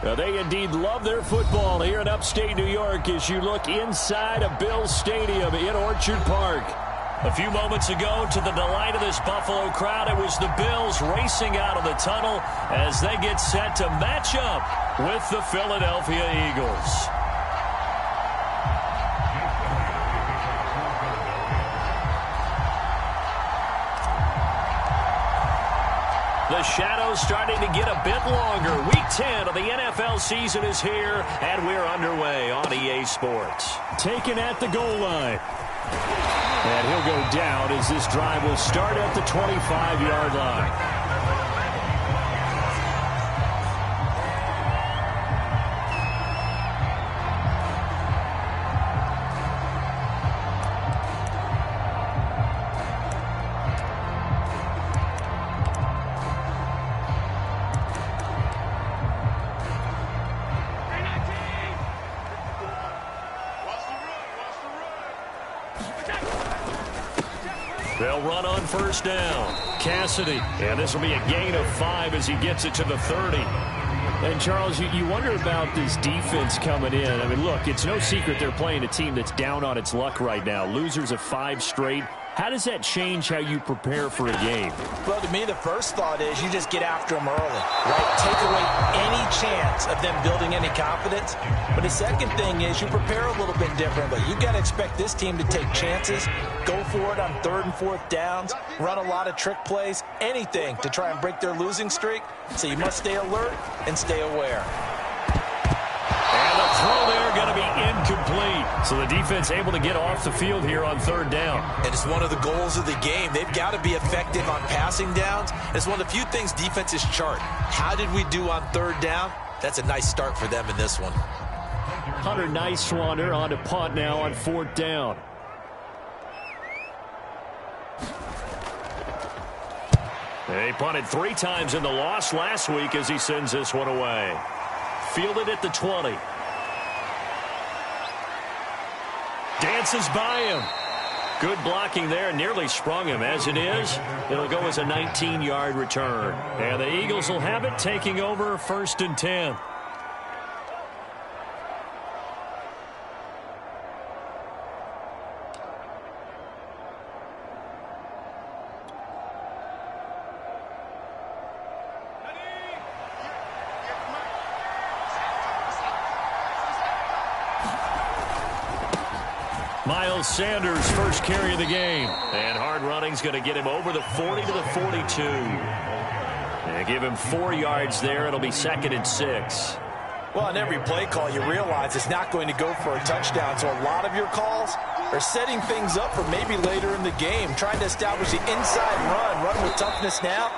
Well, they indeed love their football here in upstate New York as you look inside of Bills Stadium in Orchard Park. A few moments ago, to the delight of this Buffalo crowd, it was the Bills racing out of the tunnel as they get set to match up with the Philadelphia Eagles. The shadow's starting to get a bit longer. Week 10 of the NFL season is here, and we're underway on EA Sports. Taken at the goal line. And he'll go down as this drive will start at the 25-yard line. They'll run on first down. Cassidy. And this will be a gain of 5 as he gets it to the 30. And, Charles, you wonder about this defense coming in. I mean, look, it's no secret they're playing a team that's down on its luck right now. Losers of 5 straight. How does that change how you prepare for a game? Well, to me, the first thought is you just get after them early, right? Take away any chance of them building any confidence. But the second thing is you prepare a little bit differently. You've got to expect this team to take chances, go for it on 3rd and 4th downs, run a lot of trick plays, anything to try and break their losing streak. So you must stay alert and stay aware. And the throw there going to be incomplete. So the defense able to get off the field here on 3rd down. And it's one of the goals of the game. They've got to be effective on passing downs. It's one of the few things defenses chart. How did we do on 3rd down? That's a nice start for them in this one. Hunter Nice-Swanner on to punt now on 4th down. They punted 3 times in the loss last week as he sends this one away. Fielded at the 20. Dances by him. Good blocking there. Nearly sprung him. As it is, it'll go as a 19-yard return. And the Eagles will have it, taking over 1st and 10. Miles Sanders, first carry of the game. And hard running's going to get him over the 40 to the 42. And give him 4 yards there. It'll be 2nd and 6. Well, on every play call, you realize it's not going to go for a touchdown. So a lot of your calls are setting things up for maybe later in the game, trying to establish the inside run with toughness now,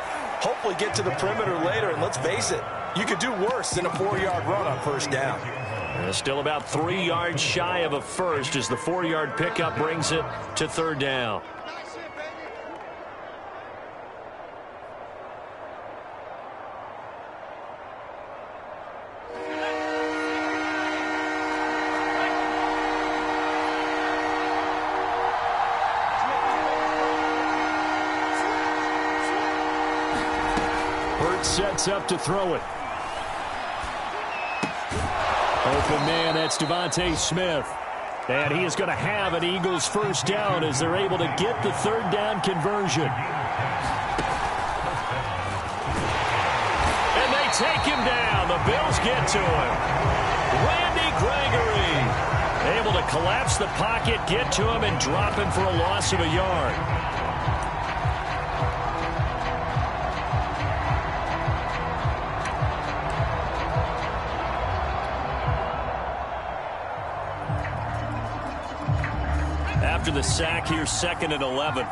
hopefully get to the perimeter later. And let's face it, you could do worse than a 4-yard run on 1st down. Still about 3 yards shy of a first as the 4-yard pickup brings it to 3rd down. Hurts sets up to throw it. Open man, that's Devontae Smith. And he is going to have an Eagles 1st down as they're able to get the 3rd down conversion. And they take him down. The Bills get to him. Randy Gregory able to collapse the pocket, get to him, and drop him for a loss of a yard. After the sack here, 2nd and 11.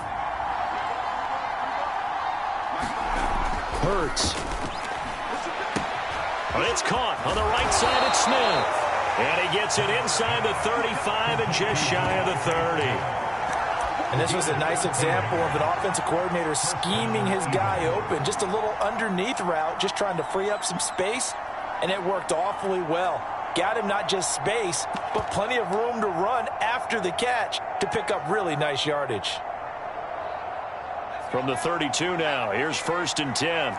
Hurts. But it's caught on the right side at Smith. And he gets it inside the 35 and just shy of the 30. And this was a nice example of an offensive coordinator scheming his guy open. Just a little underneath route, just trying to free up some space. And it worked awfully well. Got him not just space, but plenty of room to run after the catch to pick up really nice yardage. From the 32 now, here's 1st and 10.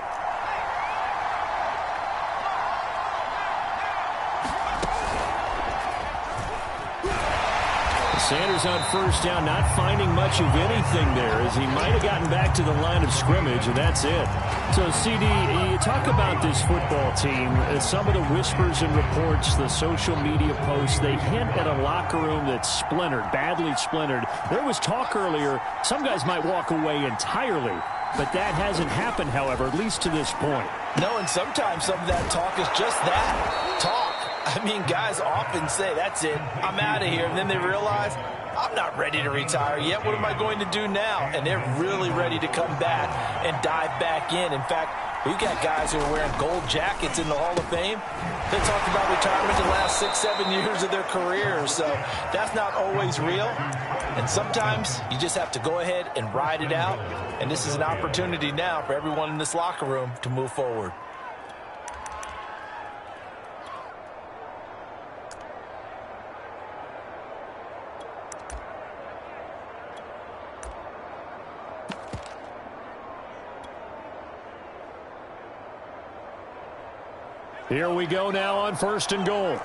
Sanders on first down, not finding much of anything there, as he might have gotten back to the line of scrimmage, and that's it. So, CD, you talk about this football team, some of the whispers and reports, the social media posts, they hint at a locker room that's splintered, badly splintered. There was talk earlier, some guys might walk away entirely, but that hasn't happened, however, at least to this point. No, and sometimes some of that talk is just that, talk. I mean, guys often say, that's it, I'm out of here. And then they realize, I'm not ready to retire yet. What am I going to do now? And they're really ready to come back and dive back in. In fact, we've got guys who are wearing gold jackets in the Hall of Fame. They talked about retirement in the last 6-7 years of their careers. So that's not always real. And sometimes you just have to go ahead and ride it out. And this is an opportunity now for everyone in this locker room to move forward. Here we go now on first and goal.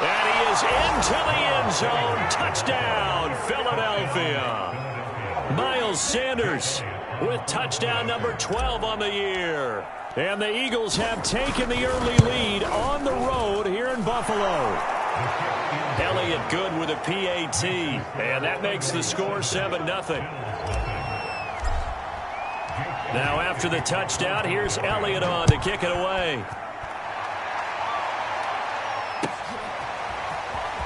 And he is into the end zone. Touchdown, Philadelphia. Miles Sanders with touchdown number 12 on the year. And the Eagles have taken the early lead on the road here in Buffalo. Elliott good with a PAT, and that makes the score 7-0. Now after the touchdown, here's Elliott on to kick it away.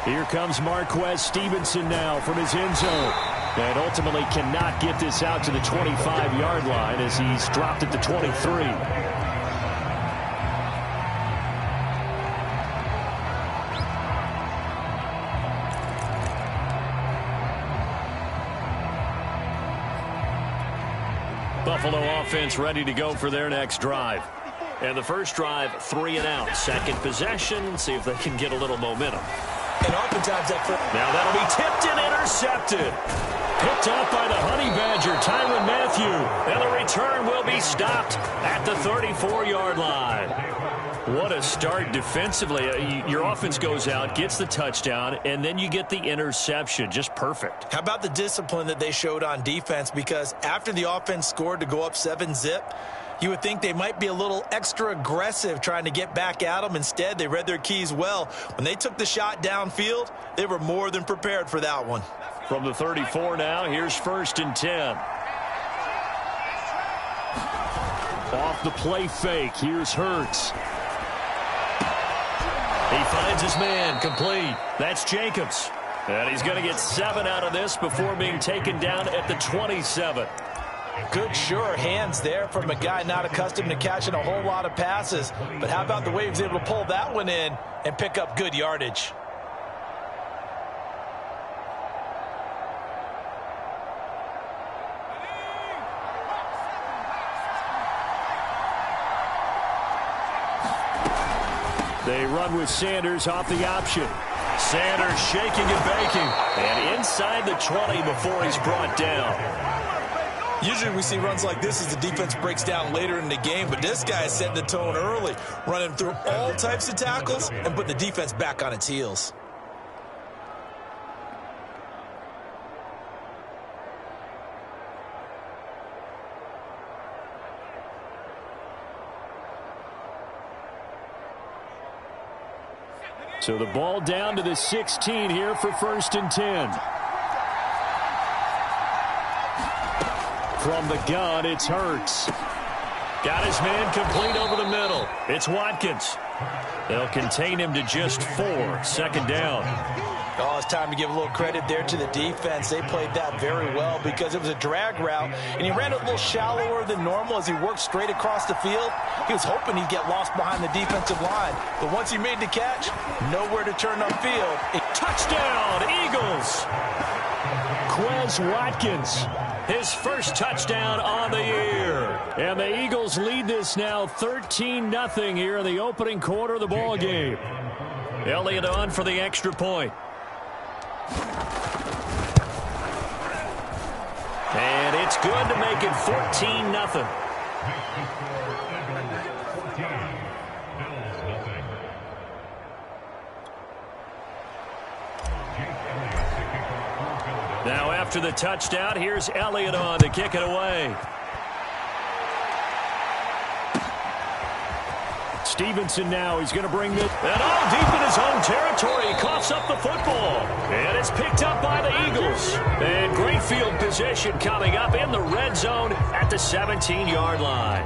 Here comes Marquez Stevenson now from his end zone. And ultimately cannot get this out to the 25-yard line as he's dropped at the 23. Buffalo offense ready to go for their next drive. And the first drive, 3 and out. Second possession, see if they can get a little momentum. And oftentimes that... Now that'll be tipped and intercepted. Picked up by the Honey Badger, Tyrann Mathieu. And the return will be stopped at the 34-yard line. What a start defensively. Your offense goes out, gets the touchdown, and then you get the interception. Just perfect. How about the discipline that they showed on defense? Because after the offense scored to go up 7-zip, you would think they might be a little extra aggressive trying to get back at them. Instead, they read their keys well. When they took the shot downfield, they were more than prepared for that one. From the 34 now, here's first and 10. Off the play fake, here's Hurts. He finds his man, complete. That's Jacobs. And he's going to get 7 out of this before being taken down at the 27. Good, sure hands there from a guy not accustomed to catching a whole lot of passes. But how about the way he was able to pull that one in and pick up good yardage? They run with Sanders off the option. Sanders shaking and baking. And inside the 20 before he's brought down. Usually we see runs like this as the defense breaks down later in the game, but this guy is setting the tone early, running through all types of tackles and putting the defense back on its heels. So the ball down to the 16 here for first and 10. From the gun, it's Hurts. Got his man complete over the middle. It's Watkins. They'll contain him to just 4. Second down. Oh, it's time to give a little credit there to the defense. They played that very well because it was a drag route, and he ran it a little shallower than normal as he worked straight across the field. He was hoping he'd get lost behind the defensive line, but once he made the catch, nowhere to turn upfield. Touchdown, Eagles! Quez Watkins, his first touchdown on the year. And the Eagles lead this now 13-0 here in the opening quarter of the ball game. Elliott on for the extra point. And it's good to make it 14-0. Now after the touchdown, here's Elliott on to kick it away. Stevenson now, he's going to bring this. And all deep in his own territory. He coughs up the football. And it's picked up by the Eagles. And great field position coming up in the red zone at the 17-yard line.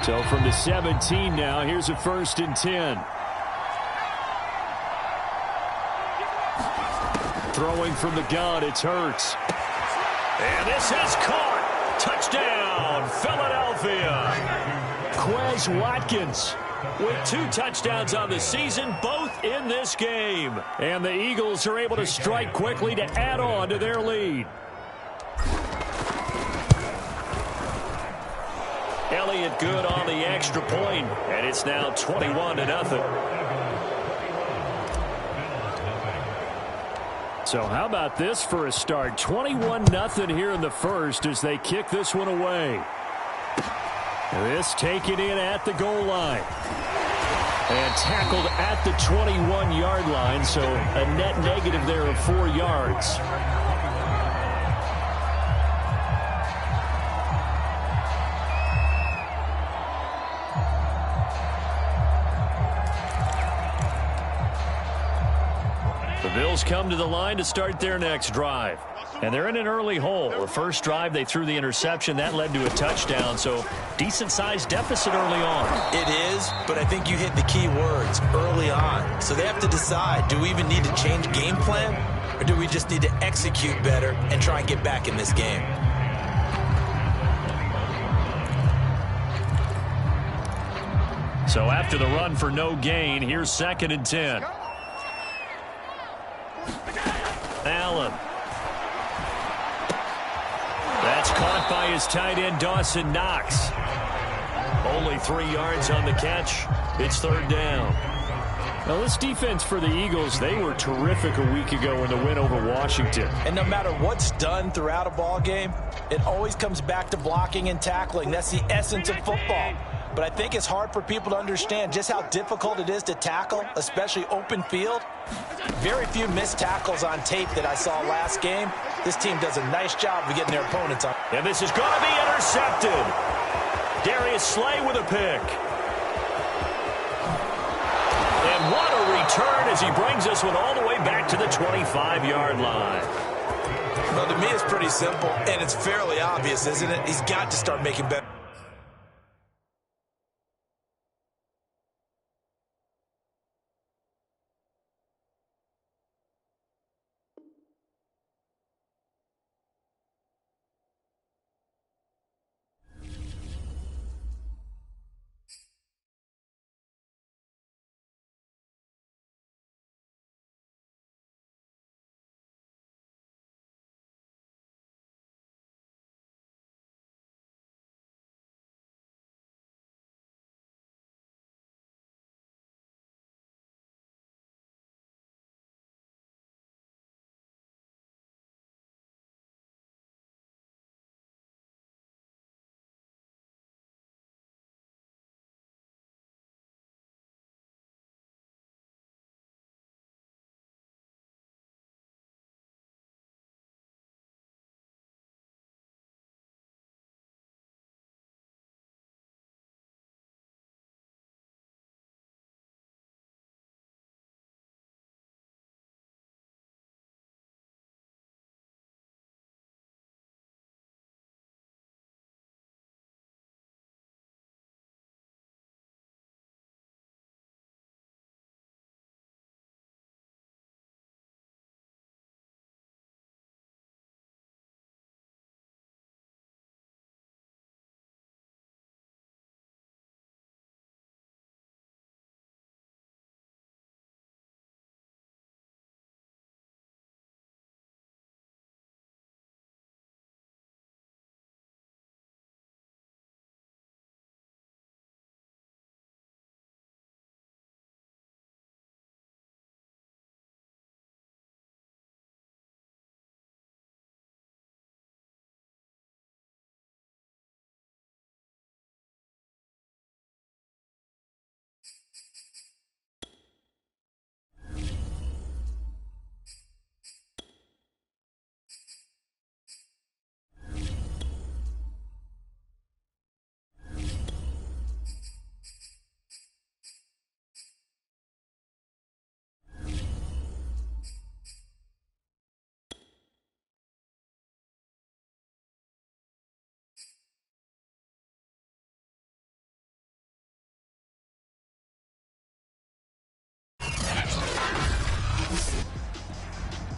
So from the 17 now, here's a 1st and 10. Throwing from the gun, it's Hurts. And this is caught. Touchdown, Philadelphia. Quez Watkins with 2 touchdowns on the season, both in this game. And the Eagles are able to strike quickly to add on to their lead. Elliott good on the extra point, and it's now 21-0. So how about this for a start? 21-0 here in the first as they kick this one away. This taken in at the goal line. And tackled at the 21-yard line, so a net negative there of 4 yards. The Bills come to the line to start their next drive. And they're in an early hole. The first drive, they threw the interception. That led to a touchdown, so decent-sized deficit early on. It is, but I think you hit the key words, early on. So they have to decide, do we even need to change game plan, or do we just need to execute better and try and get back in this game? So after the run for no gain, here's 2nd and 10. Allen. That's caught by his tight end, Dawson Knox. Only 3 yards on the catch. It's 3rd down. Now, this defense for the Eagles, they were terrific a week ago in the win over Washington. And no matter what's done throughout a ball game, it always comes back to blocking and tackling. That's the essence of football. But I think it's hard for people to understand just how difficult it is to tackle, especially open field. Very few missed tackles on tape that I saw last game. This team does a nice job of getting their opponents on. And this is going to be intercepted. Darius Slay with a pick. And what a return as he brings this one all the way back to the 25-yard line. Well, to me, it's pretty simple, and it's fairly obvious, isn't it? He's got to start making better.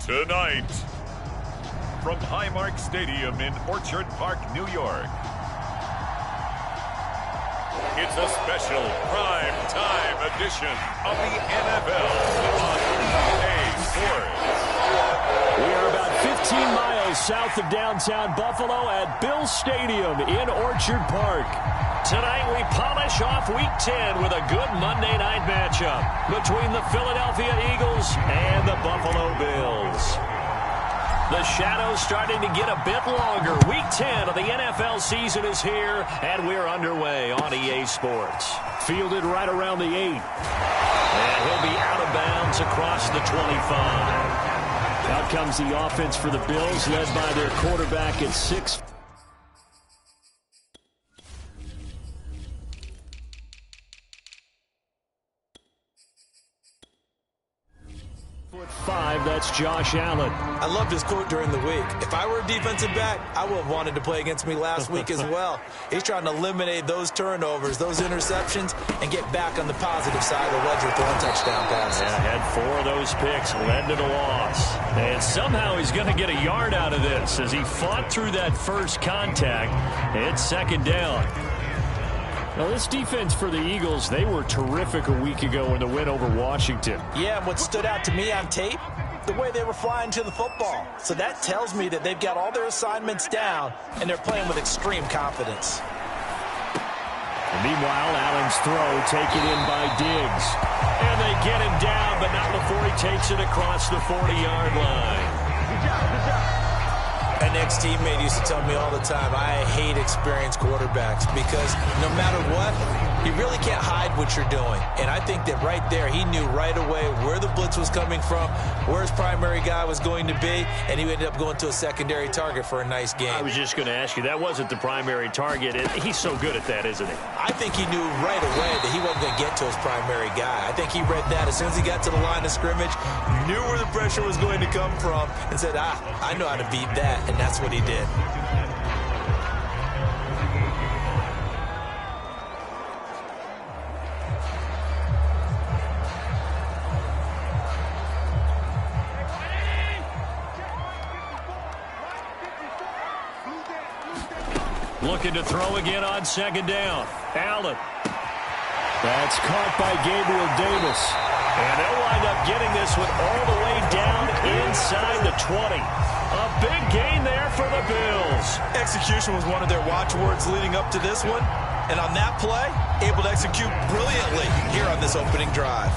Tonight, from Highmark Stadium in Orchard Park, New York, it's a special prime time edition of the NFL on ps4. We are about 15 miles south of downtown Buffalo at Bills Stadium in Orchard Park. Tonight we polish off Week 10 with a good Monday night matchup between the Philadelphia Eagles and the Buffalo Bills. The shadow's starting to get a bit longer. Week 10 of the NFL season is here, and we're underway on EA Sports. Fielded right around the 8. And he'll be out of bounds across the 25. Out comes the offense for the Bills, led by their quarterback at 6'5". That's Josh Allen. I loved his quote during the week. If I were a defensive back, I would have wanted to play against me last week as well. He's trying to eliminate those turnovers, those interceptions, and get back on the positive side of the ledger throwing touchdown passes. Yeah, had 4 of those picks, led to the loss. And somehow he's going to get a yard out of this as he fought through that first contact. It's second down. Now, this defense for the Eagles, they were terrific a week ago in the win over Washington. Yeah, and what stood out to me on tape, the way they were flying to the football. So that tells me that they've got all their assignments down, and they're playing with extreme confidence. And meanwhile, Allen's throw taken in by Diggs. And they get him down, but not before he takes it across the 40-yard line. Good job, good job. An ex-teammate used to tell me all the time, I hate experienced quarterbacks because no matter what, you really can't hide what you're doing. And I think that right there, he knew right away where the blitz was coming from, where his primary guy was going to be, and he ended up going to a secondary target for a nice game. I was just going to ask you, that wasn't the primary target. He's so good at that, isn't he? I think he knew right away that he wasn't going to get to his primary guy. I think he read that as soon as he got to the line of scrimmage, knew where the pressure was going to come from, and said, I know how to beat that, and that's what he did. Looking to throw again on second down. Allen. That's caught by Gabriel Davis. And they'll wind up getting this one all the way down inside the 20. A big gain there for the Bills. Execution was one of their watchwords leading up to this one. And on that play, able to execute brilliantly here on this opening drive.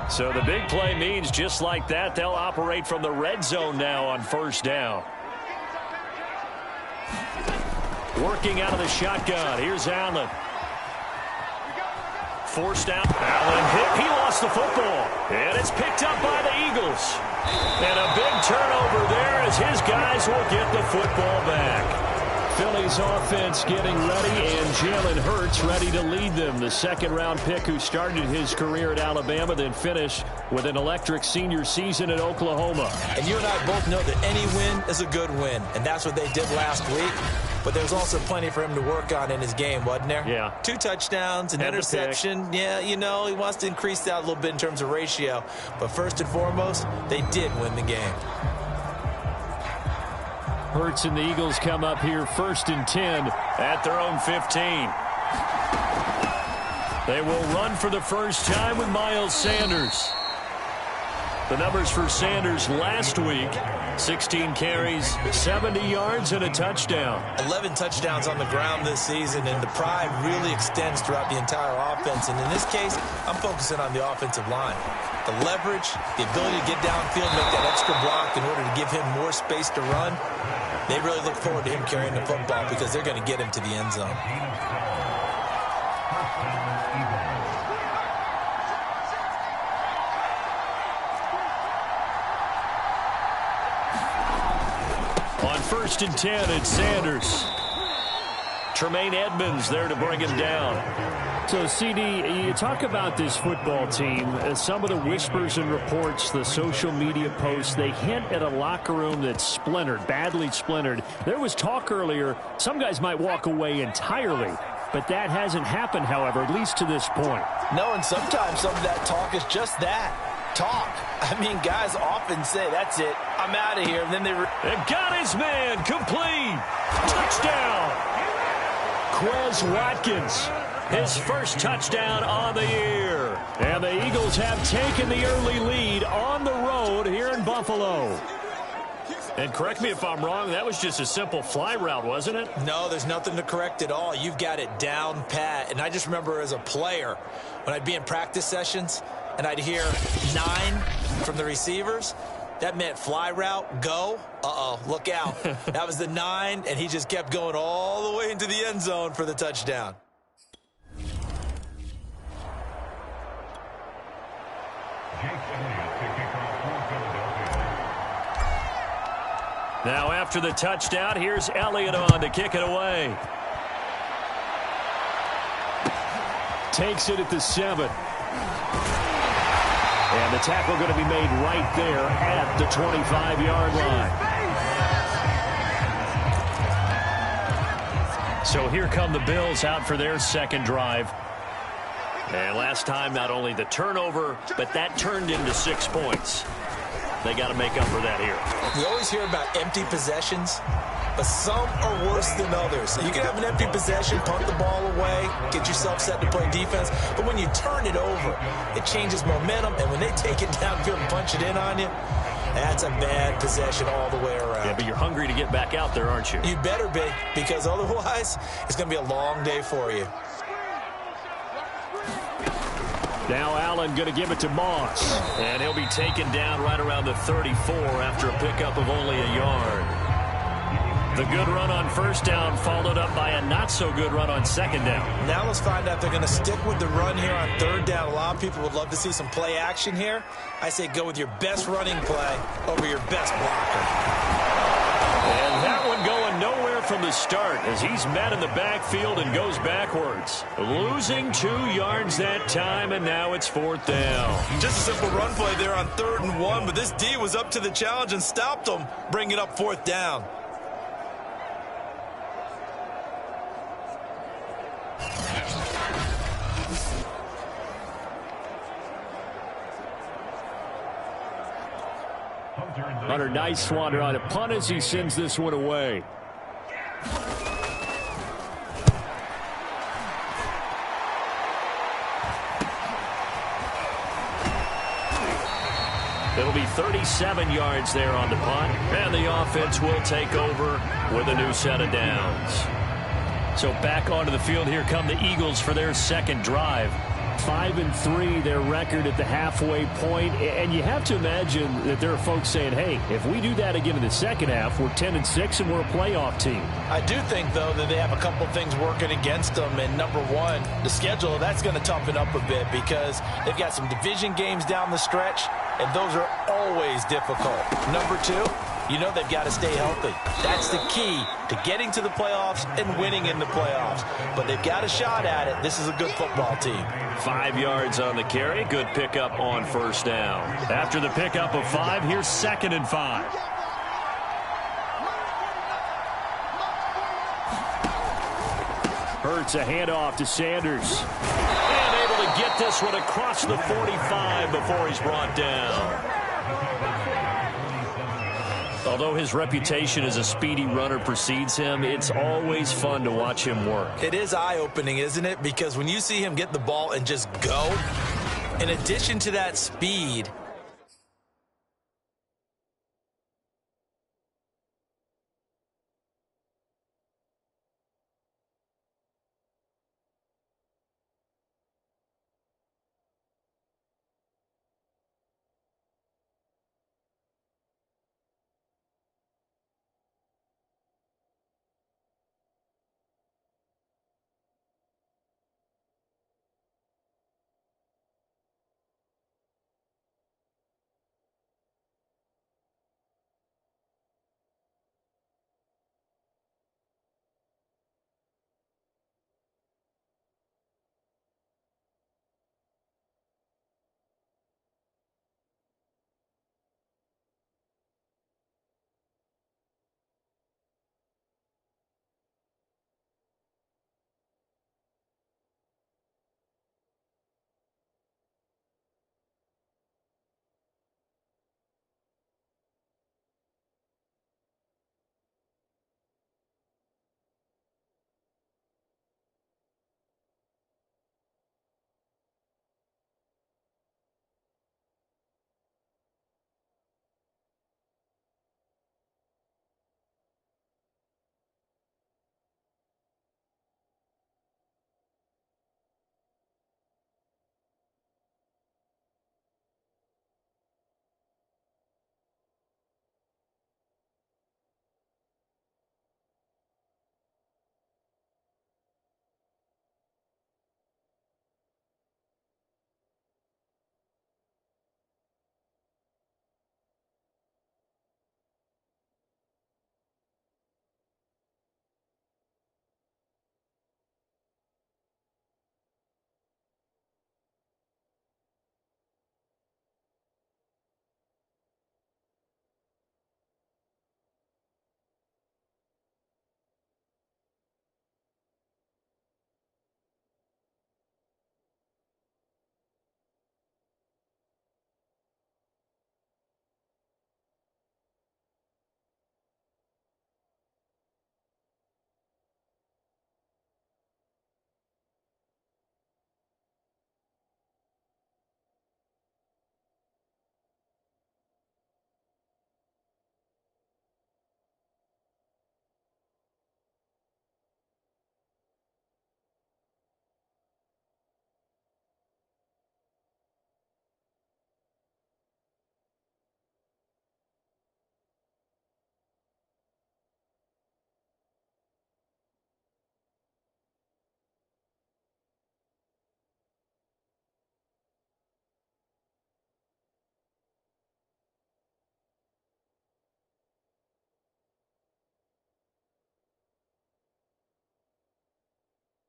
So the big play means just like that, they'll operate from the red zone now on first down. Working out of the shotgun. Here's Allen. Forced out. Allen hit. He lost the football. And it's picked up by the Eagles. And a big turnover there as his guys will get the football back. Philly's offense getting ready, and Jalen Hurts ready to lead them. The second-round pick who started his career at Alabama, then finished with an electric senior season at Oklahoma. And you and I both know that any win is a good win, and that's what they did last week. But there's also plenty for him to work on in his game, wasn't there? Yeah. 2 touchdowns, an interception. Yeah, you know, he wants to increase that a little bit in terms of ratio. But first and foremost, they did win the game. Hurts and the Eagles come up here 1st and 10 at their own 15. They will run for the first time with Miles Sanders. The numbers for Sanders last week, 16 carries, 70 yards, and a touchdown. 11 touchdowns on the ground this season, and the pride really extends throughout the entire offense. And in this case, I'm focusing on the offensive line. The leverage, the ability to get downfield, make that extra block in order to give him more space to run. They really look forward to him carrying the football because they're going to get him to the end zone. On 1st and 10, it's Sanders. Tremaine Edmonds there to bring him down. So, CD, you talk about this football team. Some of the whispers and reports, the social media posts, they hint at a locker room that's splintered, badly splintered. There was talk earlier, some guys might walk away entirely. But that hasn't happened, however, at least to this point. No, and sometimes some of that talk is just that. Talk. I mean, guys often say, that's it, I'm out of here. And then they've got his man, complete. Touchdown. Quez Watkins, his first touchdown on the year. And the Eagles have taken the early lead on the road here in Buffalo. And correct me if I'm wrong, that was just a simple fly route, wasn't it? No, there's nothing to correct at all. You've got it down pat. And I just remember as a player, when I'd be in practice sessions and I'd hear 9 from the receivers, that meant fly route, go. Uh-oh, look out. That was the 9, and he just kept going all the way into the end zone for the touchdown. Now after the touchdown, here's Elliott on to kick it away. Takes it at the 7. And the tackle going to be made right there at the 25-yard line. So here come the Bills out for their second drive. And last time, not only the turnover, but that turned into 6 points. They got to make up for that here. We always hear about empty possessions, but some are worse than others. You can have an empty possession, punt the ball away, get yourself set to play defense, but when you turn it over, it changes momentum, and when they take it downfield and punch it in on you, that's a bad possession all the way around. Yeah, but you're hungry to get back out there, aren't you? You better be, because otherwise, it's going to be a long day for you. Now Allen going to give it to Moss. And he'll be taken down right around the 34 after a pickup of only a yard. The good run on first down followed up by a not-so-good run on second down. Now let's find out if they're going to stick with the run here on third down. A lot of people would love to see some play action here. I say go with your best running play over your best blocker. And that one going nowhere from the start as he's met in the backfield and goes backwards. Losing 2 yards that time, and now it's 4th down. Just a simple run play there on 3rd and 1, but this D was up to the challenge and stopped them, bringing it up 4th down. Hunter Nicewander on a punt as he sends this one away. It'll be 37 yards there on the punt, and the offense will take over with a new set of downs. So back onto the field, here come the Eagles for their second drive. 5-3 their record at the halfway point, and you have to imagine that there are folks saying, hey, if we do that again in the second half, we're 10-6 and we're a playoff team. I do think, though, that they have a couple things working against them, and number one, the schedule, that's going to toughen up a bit because they've got some division games down the stretch, and those are always difficult. Number two, you know they've got to stay healthy. That's the key to getting to the playoffs and winning in the playoffs. But they've got a shot at it. This is a good football team. 5 yards on the carry. Good pickup on first down. After the pickup of 5, here's 2nd and 5. Hurts a handoff to Sanders. And able to get this one across the 45 before he's brought down. Although his reputation as a speedy runner precedes him, it's always fun to watch him work. It is eye-opening, isn't it? Because when you see him get the ball and just go, in addition to that speed,